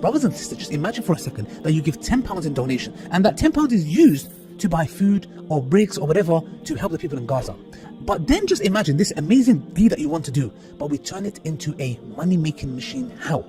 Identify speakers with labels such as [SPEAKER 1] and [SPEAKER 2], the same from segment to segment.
[SPEAKER 1] Brothers and sisters, just imagine for a second that you give £10 in donation, and that £10 is used to buy food or bricks or whatever to help the people in Gaza. But then just imagine this amazing deed that you want to do, but we turn it into a money-making machine. How?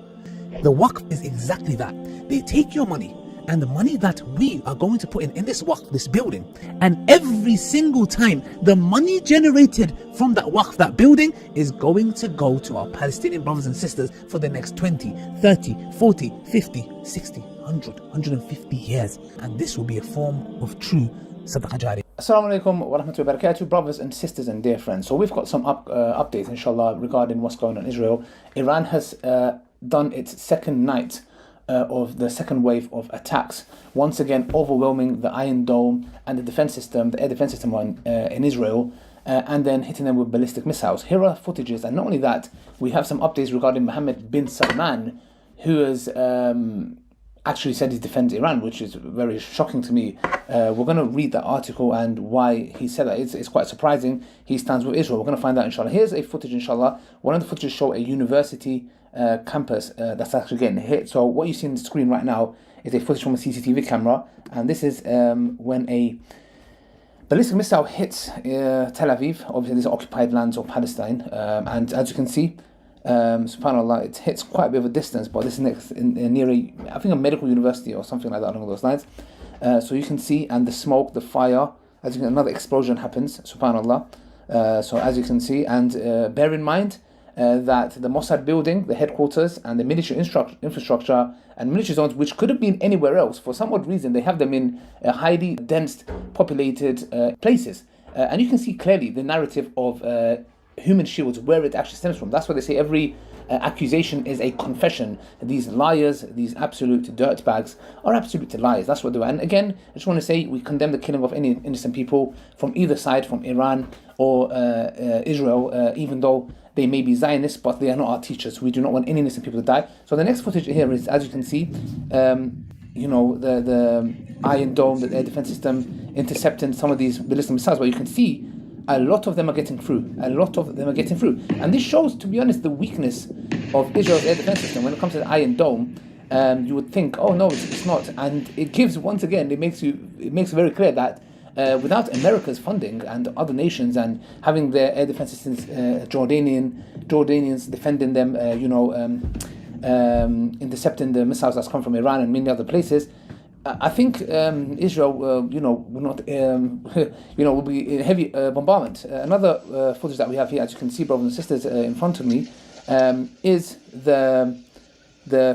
[SPEAKER 1] The waqf is exactly that. They take your money, and the money that we are going to put in this waqf, this building, and every single time the money generated from that waqf, that building, is going to go to our Palestinian brothers and sisters for the next 20, 30, 40, 50, 60, 100, 150 years. And this will be a form of true sadaqah jariyah.
[SPEAKER 2] Assalamu alaikum wa rahmatullahi wa barakatuh, brothers and sisters and dear friends. So we've got some updates, inshallah, regarding what's going on in Israel. Iran has done its second night of the second wave of attacks, once again overwhelming the Iron Dome and the defense system, the air defense system in Israel, and then hitting them with ballistic missiles. Here are footages, and not only that, we have some updates regarding Mohammed bin Salman, who has actually said he defends Iran, which is very shocking to me. We're going to read that article and why he said that. It's quite surprising. He stands with Israel. We're going to find out, inshallah. Here's a footage, inshallah. One of the footages show a university campus that's actually getting hit. So what you see on the screen right now is a footage from a CCTV camera, and this is when a ballistic missile hits Tel Aviv. Obviously, these are occupied lands of Palestine, and as you can see, subhanAllah, it hits quite a bit of a distance, but this is near I think a medical university or something like that along those lines. So you can see, and the smoke, the fire, as you can, another explosion happens, subhanAllah. So as you can see, and bear in mind that the Mossad building, the headquarters, and the military infrastructure and military zones, which could have been anywhere else, for some odd reason, they have them in highly dense, populated places. And you can see clearly the narrative of human shields, where it actually stems from. That's why they say every accusation is a confession. These liars, these absolute dirtbags, are absolute liars. That's what they are. And again, I just want to say we condemn the killing of any innocent people from either side, from Iran or Israel, even though they may be Zionists, but they are not our teachers. We do not want any innocent people to die. So the next footage here is, as you can see, the Iron Dome, the air defense system, intercepting some of these ballistic missiles. But you can see a lot of them are getting through. And this shows, to be honest, the weakness of Israel's air defense system. When it comes to the Iron Dome, you would think, oh no, it's not. And it gives, once again, it makes it very clear that without America's funding and other nations and having their air defense systems, Jordanians defending them, intercepting the missiles that's come from Iran and many other places, I think Israel, will not, will be in heavy bombardment. Another footage that we have here, as you can see, brothers and sisters, in front of me, is the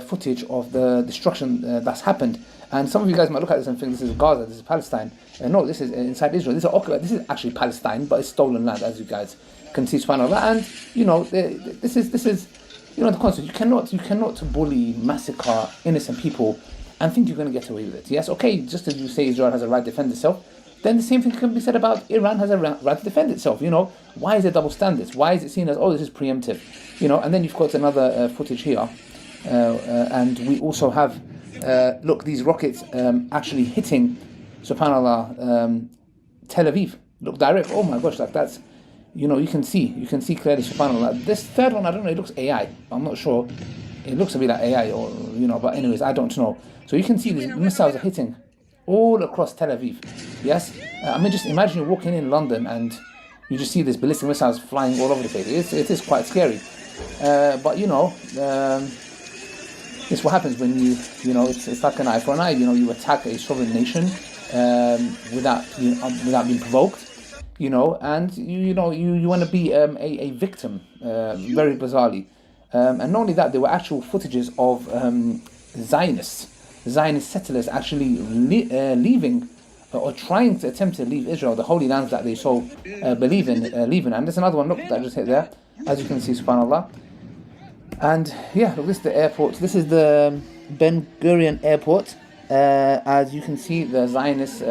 [SPEAKER 2] footage of the destruction that's happened. And some of you guys might look at this and think this is Gaza, this is Palestine. No, this is inside Israel. This is actually Palestine, but it's stolen land, as you guys can see, subhanAllah. And this is the concept. You cannot bully, massacre innocent people and think you're going to get away with it. Yes, okay, just as you say Israel has a right to defend itself, then the same thing can be said about Iran has a right to defend itself. Why is there double standards? Why is it seen as, oh, this is preemptive? And then you've got another footage here, and we also have, look, these rockets actually hitting, subhanAllah, Tel Aviv. Look, direct. Oh my gosh, that's, you can see clearly, subhanAllah. This third one, I don't know, it looks AI. I'm not sure. It looks a bit like AI, or but anyways, I don't know. So you can see these missiles are hitting all across Tel Aviv. Yes, just imagine you're walking in London and you just see these ballistic missiles flying all over the place. It is quite scary. But it's what happens when it's like an eye for an eye. You attack a sovereign nation without being provoked. And you want to be a victim, very bizarrely. And not only that, there were actual footages of Zionist settlers actually leaving or trying to attempt to leave Israel, the holy lands that they so believe in, leaving. And there's another one, look, that just hit there, as you can see, subhanAllah. And yeah, look, this is the airport. This is the Ben Gurion airport. As you can see, the Zionists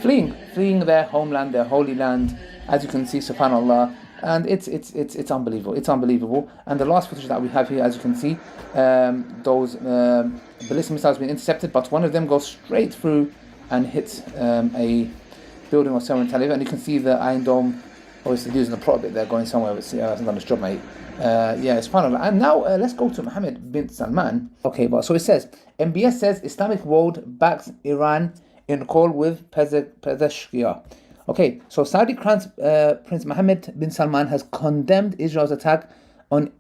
[SPEAKER 2] fleeing their homeland, their holy land, as you can see, subhanAllah. And it's unbelievable. It's unbelievable. And the last footage that we have here, as you can see, those ballistic missiles being intercepted, but one of them goes straight through and hits a building or somewhere in Tel Aviv. And you can see the Iron Dome Obviously using the plot a bit there, going somewhere, but hasn't done his job, mate. It's fun. And now let's go to Mohammed bin Salman. Okay, but so it says, MBS says Islamic world backs Iran in call with Pezeshkian. Okay, so Saudi Crown Prince Mohammed bin Salman has condemned Israel's attack on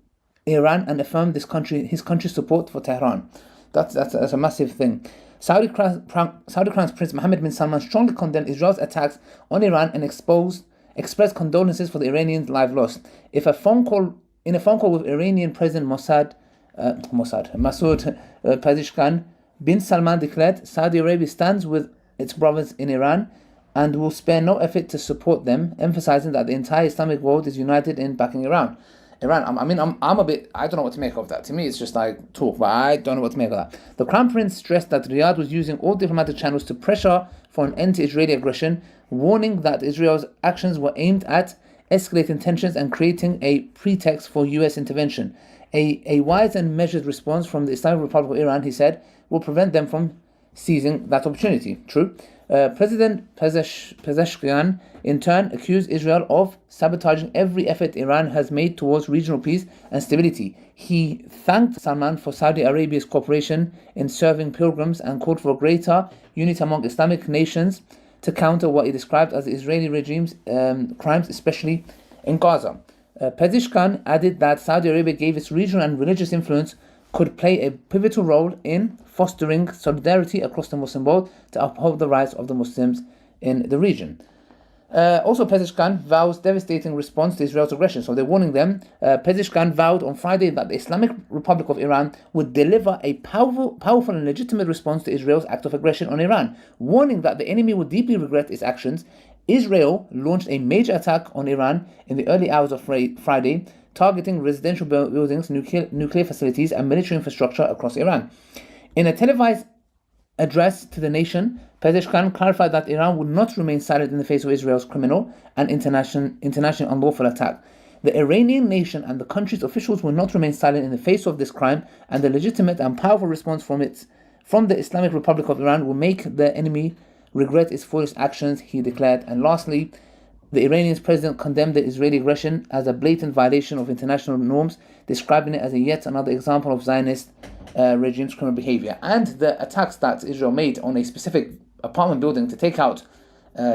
[SPEAKER 2] Iran and affirmed his country's support for Tehran. That's a massive thing. Saudi Crown Prince Mohammed bin Salman strongly condemned Israel's attacks on Iran and expressed condolences for the Iranians' lives lost. In a phone call with Iranian President Masoud Pezeshkian, bin Salman declared Saudi Arabia stands with its brothers in Iran and will spare no effort to support them, emphasizing that the entire Islamic world is united in backing Iran. I'm a bit, I don't know what to make of that. To me, it's just like talk, but I don't know what to make of that. The Crown Prince stressed that Riyadh was using all diplomatic channels to pressure for an end to Israeli aggression, warning that Israel's actions were aimed at escalating tensions and creating a pretext for US intervention. A wise and measured response from the Islamic Republic of Iran, he said, will prevent them from seizing that opportunity. True. President Pezeshkian in turn accused Israel of sabotaging every effort Iran has made towards regional peace and stability. He thanked Salman for Saudi Arabia's cooperation in serving pilgrims and called for greater unity among Islamic nations to counter what he described as the Israeli regime's crimes, especially in Gaza. Pezeshkian added that Saudi Arabia gave its regional and religious influence could play a pivotal role in fostering solidarity across the Muslim world to uphold the rights of the Muslims in the region. Also, Pezeshkian vows devastating response to Israel's aggression. So they're warning them. Pezeshkian vowed on Friday that the Islamic Republic of Iran would deliver a powerful and legitimate response to Israel's act of aggression on Iran, warning that the enemy would deeply regret its actions. Israel launched a major attack on Iran in the early hours of Friday, targeting residential buildings, nuclear facilities, and military infrastructure across Iran. In a televised address to the nation, Pezeshkian clarified that Iran would not remain silent in the face of Israel's criminal and international unlawful attack. The Iranian nation and the country's officials will not remain silent in the face of this crime, and the legitimate and powerful response from the Islamic Republic of Iran will make the enemy regret its foolish actions, he declared. And lastly, the Iranian president condemned the Israeli aggression as a blatant violation of international norms, describing it as yet another example of Zionist regime's criminal behavior. And the attacks that Israel made on a specific apartment building to take out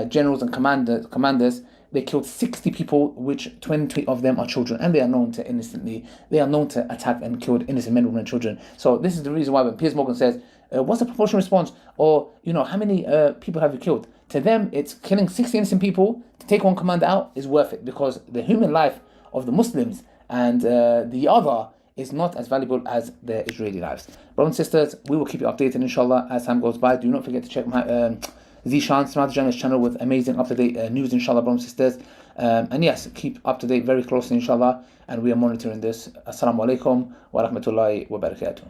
[SPEAKER 2] generals and commanders, they killed 60 people, which 20 of them are children, and they are known to attack and kill innocent men, women, and children. So this is the reason why when Piers Morgan says, what's the proportional response, or how many people have you killed? To them, it's killing 60 innocent people to take one commander out is worth it, because the human life of the Muslims and the other is not as valuable as the Israeli lives. Brothers and sisters, we will keep you updated, inshallah, as time goes by. Do not forget to check my Zishan Smart Journalist channel with amazing up-to-date news, inshallah, brothers and sisters. And yes, keep up to date very closely, inshallah, and we are monitoring this. Assalamu alaikum wa rahmatullahi wa barakatuh.